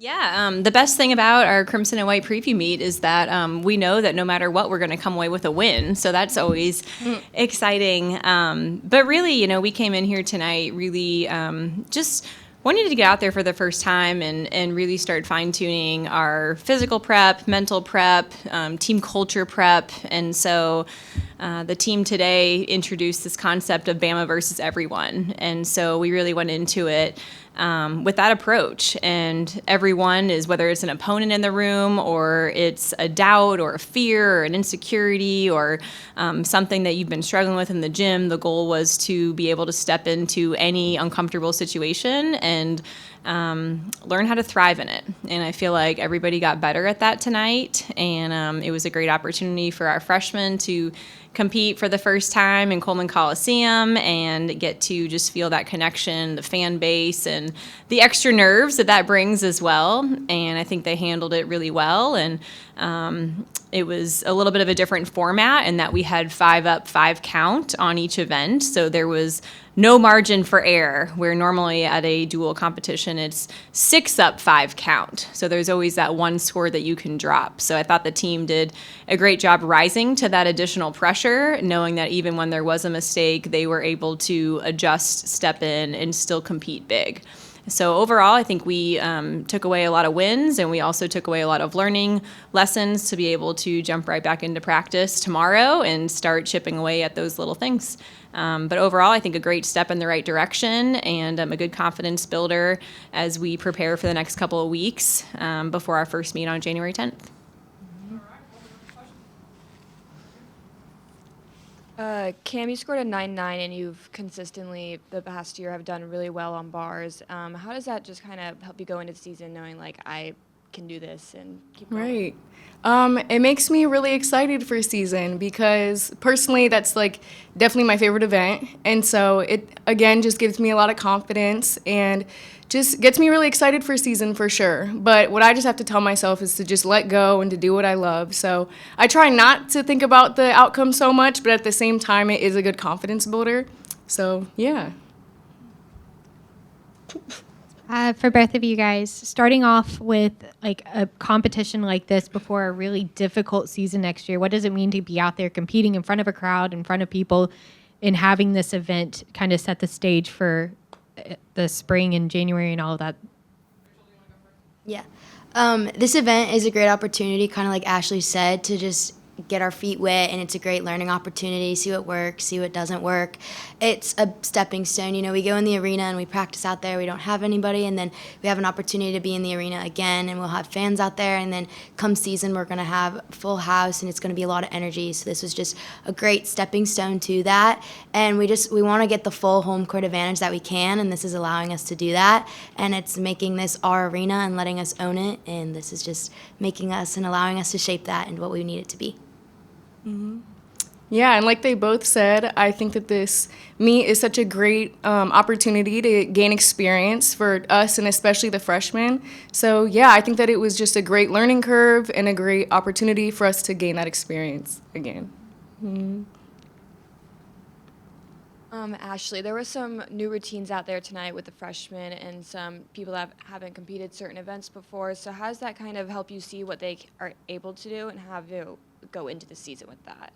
Yeah, the best thing about our Crimson and White preview meet is that we know that no matter what, we're going to come away with a win. So that's always exciting. But really, we came in here tonight really just wanted to get out there for the first time and really start fine-tuning our physical prep, mental prep, team culture prep. And so the team today introduced this concept of Bama versus everyone. And so we really went into it with that approach. And everyone is, whether it's an opponent in the room or it's a doubt or a fear or an insecurity or something that you've been struggling with in the gym, the goal was to be able to step into any uncomfortable situation and learn how to thrive in it. And I feel like everybody got better at that tonight. And it was a great opportunity for our freshmen to compete for the first time in Coleman Coliseum and get to just feel that connection, the fan base, and the extra nerves that brings as well. And I think they handled it really well. And it was a little bit of a different format in that we had 5 up, 5 count on each event. So there was no margin for error, where normally at a dual competition, it's 6 up, 5 count. So there's always that one score that you can drop. So I thought the team did a great job rising to that additional pressure, knowing that even when there was a mistake, they were able to adjust, step in, and still compete big. So overall, I think we took away a lot of wins, and we also took away a lot of learning lessons to be able to jump right back into practice tomorrow and start chipping away at those little things. But overall, I think a great step in the right direction and a good confidence builder as we prepare for the next couple of weeks before our first meet on January 10th. Cam, you scored a 9.9, and you've consistently, the past year, have done really well on bars. How does that just kind of help you go into the season knowing, like, I can do this and keep going? Right. It makes me really excited for season because personally that's like definitely my favorite event. And so it, again, just gives me a lot of confidence and just gets me really excited for season for sure. But what I just have to tell myself is to just let go and to do what I love. So I try not to think about the outcome so much, but at the same time, it is a good confidence builder. So, yeah. For both of you guys, starting off with like a competition like this before a really difficult season next year, what does it mean to be out there competing in front of a crowd, in front of people, and having this event kind of set the stage for the spring and January and all of that? Yeah. This event is a great opportunity, kind of like Ashley said, to just get our feet wet, and it's a great learning opportunity, see what works, see what doesn't work. It's a stepping stone. We go in the arena and we practice out there. We don't have anybody, and then we have an opportunity to be in the arena again, and we'll have fans out there, and then come season, we're going to have full house, and it's going to be a lot of energy. So this was just a great stepping stone to that, and we want to get the full home court advantage that we can, and this is allowing us to do that, and it's making this our arena and letting us own it, and this is just making us and allowing us to shape that into what we need it to be. Mm-hmm. Yeah, and like they both said, I think that this meet is such a great opportunity to gain experience for us and especially the freshmen. So yeah, I think that it was just a great learning curve and a great opportunity for us to gain that experience again. Mm-hmm. Ashley, there were some new routines out there tonight with the freshmen and some people that haven't competed certain events before. So how does that kind of help you see what they are able to do and have you go into the season with that?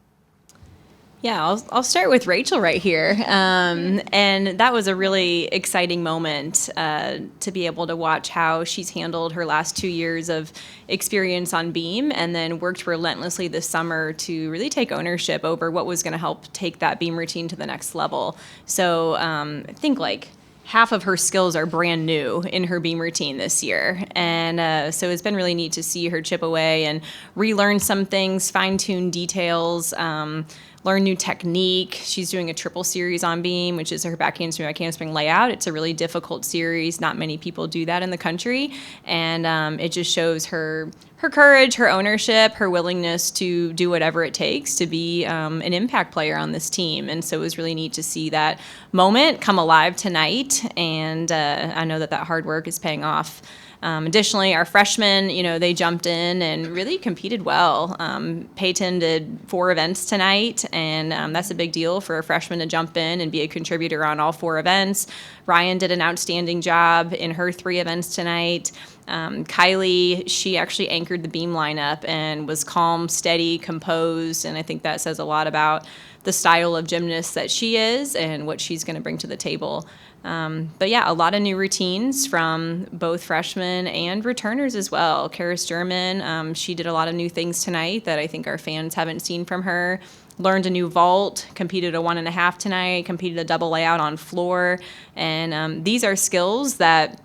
Yeah, I'll start with Rachel right here. And that was a really exciting moment to be able to watch how she's handled her last 2 years of experience on beam and then worked relentlessly this summer to really take ownership over what was going to help take that beam routine to the next level. So I think like half of her skills are brand new in her beam routine this year. And so it's been really neat to see her chip away and relearn some things, fine-tune details, learn new technique. She's doing a triple series on beam, which is her back handspring, back handspring layout. It's a really difficult series. Not many people do that in the country. And it just shows her courage, her ownership, her willingness to do whatever it takes to be an impact player on this team. And so it was really neat to see that moment come alive tonight. And I know that hard work is paying off. Additionally, our freshmen, they jumped in and really competed well. Peyton did 4 events tonight, and that's a big deal for a freshman to jump in and be a contributor on all 4 events. Ryan did an outstanding job in her 3 events tonight. Kylie, she actually anchored the beam lineup and was calm, steady, composed, and I think that says a lot about the style of gymnast that she is and what she's going to bring to the table. But yeah, a lot of new routines from both freshmen and returners as well. Karis German, she did a lot of new things tonight that I think our fans haven't seen from her. Learned a new vault, competed a 1.5 tonight, competed a double layout on floor. And these are skills that,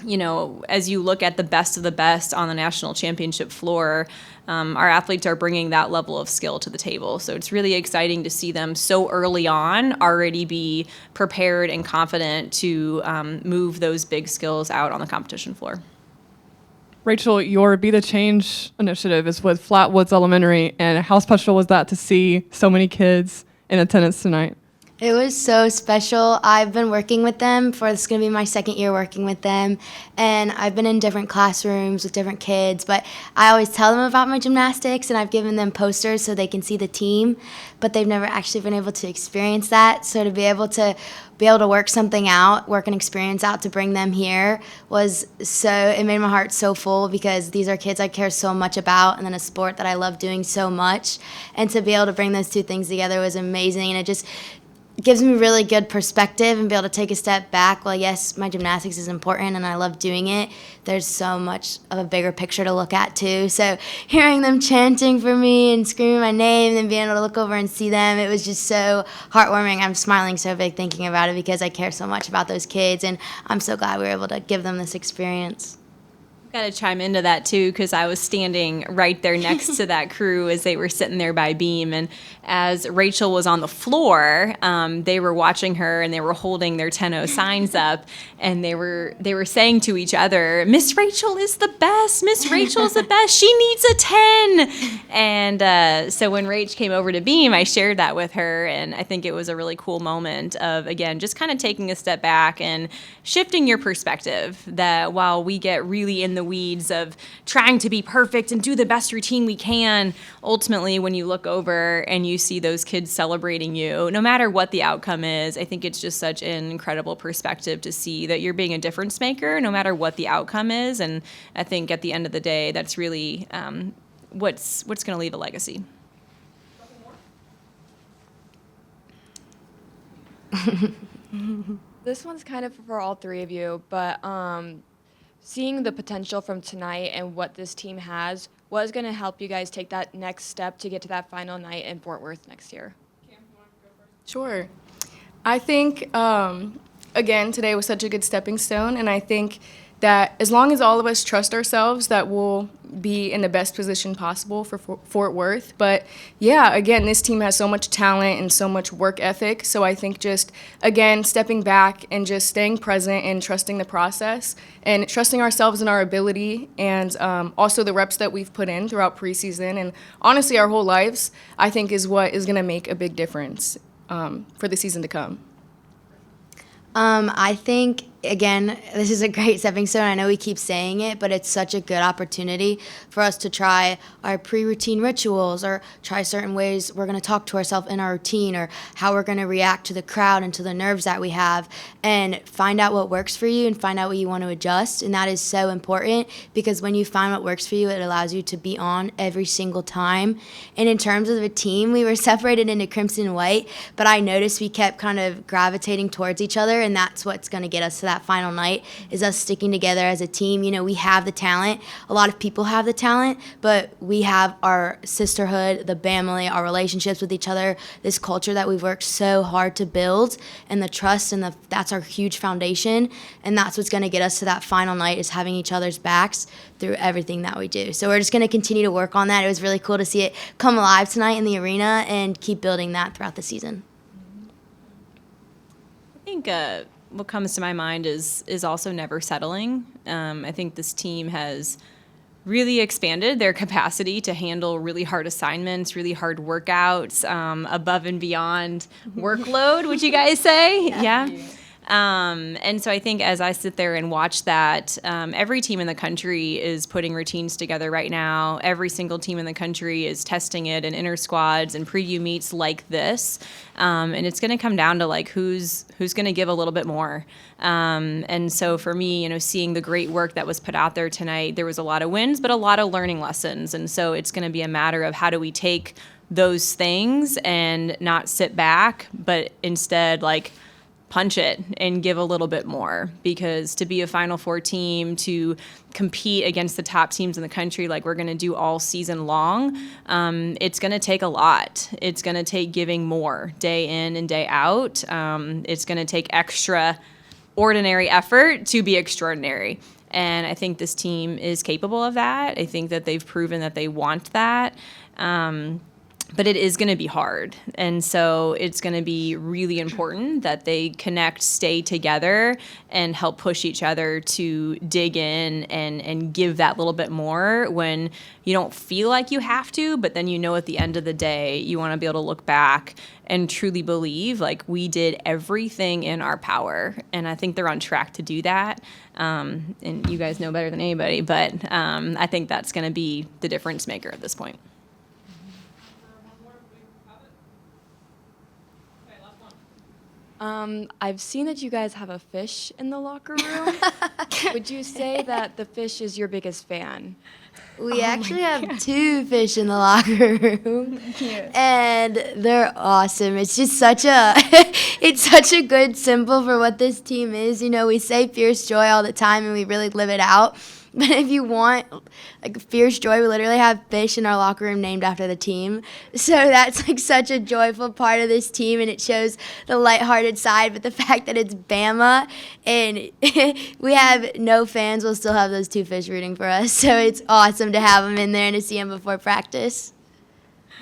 you know, as you look at the best of the best on the national championship floor, our athletes are bringing that level of skill to the table. So it's really exciting to see them so early on already be prepared and confident to move those big skills out on the competition floor. Rachel, your Be the Change initiative is with Flatwoods Elementary, and how special was that to see so many kids in attendance tonight? It was so special. I've been working with them it's going to be my second year working with them, and I've been in different classrooms with different kids, but I always tell them about my gymnastics, and I've given them posters so they can see the team, but they've never actually been able to experience that. So to be able to work something out, work an experience out to bring them here it made my heart so full, because these are kids I care so much about, and then a sport that I love doing so much, and to be able to bring those two things together was amazing, and it just gives me really good perspective and be able to take a step back. Well, yes, my gymnastics is important and I love doing it. There's so much of a bigger picture to look at too. So hearing them chanting for me and screaming my name and then being able to look over and see them, it was just so heartwarming. I'm smiling so big thinking about it because I care so much about those kids, and I'm so glad we were able to give them this experience. Got to chime into that too, because I was standing right there next to that crew as they were sitting there by beam, and as Rachel was on the floor, they were watching her and they were holding their 10-0 signs up, and they were saying to each other, "Miss Rachel is the best. Miss Rachel is the best. She needs a 10." And so when Rach came over to beam, I shared that with her, and I think it was a really cool moment of, again, just kind of taking a step back and shifting your perspective, that while we get really in the weeds of trying to be perfect and do the best routine we can, ultimately when you look over and you see those kids celebrating you, no matter what the outcome is, I think it's just such an incredible perspective to see that you're being a difference maker no matter what the outcome is. And I think at the end of the day, that's really what's going to leave a legacy. This one's kind of for all three of you, but seeing the potential from tonight and what this team has was going to help you guys take that next step to get to that final night in Fort Worth next year. Sure. I think, again, today was such a good stepping stone, and I think that as long as all of us trust ourselves, that we'll be in the best position possible for Fort Worth. But yeah, again, this team has so much talent and so much work ethic. So I think just, again, stepping back and just staying present and trusting the process and trusting ourselves and our ability, and also the reps that we've put in throughout preseason and honestly our whole lives, I think is what is going to make a big difference for the season to come. I think, again, this is a great stepping stone. I know we keep saying it, but it's such a good opportunity for us to try our pre-routine rituals, or try certain ways we're going to talk to ourselves in our routine, or how we're going to react to the crowd and to the nerves that we have, and find out what works for you and find out what you want to adjust. And that is so important, because when you find what works for you, it allows you to be on every single time. And in terms of a team, we were separated into crimson and white, but I noticed we kept kind of gravitating towards each other, and that's what's going to get us to that final night, is us sticking together as a team. You know, we have the talent. A lot of people have the talent, but we have our sisterhood, the family, our relationships with each other, this culture that we've worked so hard to build, and the trust, and that's our huge foundation. And that's what's going to get us to that final night, is having each other's backs through everything that we do. So we're just going to continue to work on that. It was really cool to see it come alive tonight in the arena and keep building that throughout the season. I think what comes to my mind is also never settling. I think this team has really expanded their capacity to handle really hard assignments, really hard workouts, above and beyond workload, would you guys say? Yeah. And so I think as I sit there and watch that, every team in the country is putting routines together right now. Every single team in the country is testing it in inter squads and preview meets like this. And it's going to come down to like who's going to give a little bit more. And so for me, seeing the great work that was put out there tonight, there was a lot of wins, but a lot of learning lessons. And so it's going to be a matter of how do we take those things and not sit back, but instead like punch it and give a little bit more, because to be a Final Four team, to compete against the top teams in the country like we're going to do all season long, it's going to take a lot. It's going to take giving more day in and day out. It's going to take extra ordinary effort to be extraordinary. And I think this team is capable of that. I think that they've proven that they want that. But it is going to be hard. And so it's going to be really important that they connect, stay together, and help push each other to dig in and give that little bit more when you don't feel like you have to, but then at the end of the day, you want to be able to look back and truly believe like we did everything in our power. And I think they're on track to do that. And you guys know better than anybody, but I think that's going to be the difference maker at this point. I've seen that you guys have a fish in the locker room. Would you say that the fish is your biggest fan? We actually have two fish in the locker room, and they're awesome. It's just it's such a good symbol for what this team is. We say fierce joy all the time, and we really live it out. But if you want like fierce joy, we literally have fish in our locker room named after the team. So that's like such a joyful part of this team, and it shows the lighthearted side. But the fact that it's Bama and we have no fans, we'll still have those two fish rooting for us. So it's awesome to have them in there and to see them before practice.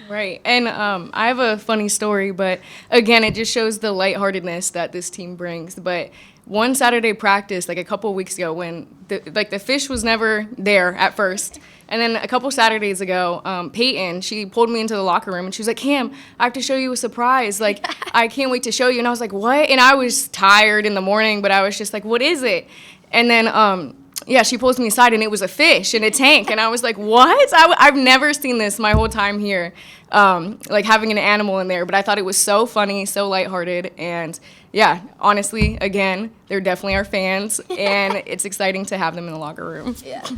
Right. And I have a funny story, but again, it just shows the lightheartedness that this team brings. But one Saturday practice, like a couple of weeks ago, when the fish was never there at first, and then a couple Saturdays ago, Peyton, she pulled me into the locker room and she was like, "Cam, I have to show you a surprise. Like, I can't wait to show you." And I was like, "What?" And I was tired in the morning, but I was just like, "What is it?" And then she pulls me aside, and it was a fish in a tank. And I was like, what? I've never seen this my whole time here, like having an animal in there. But I thought it was so funny, so lighthearted. And, yeah, honestly, again, they're definitely our fans. And it's exciting to have them in the locker room. Yeah.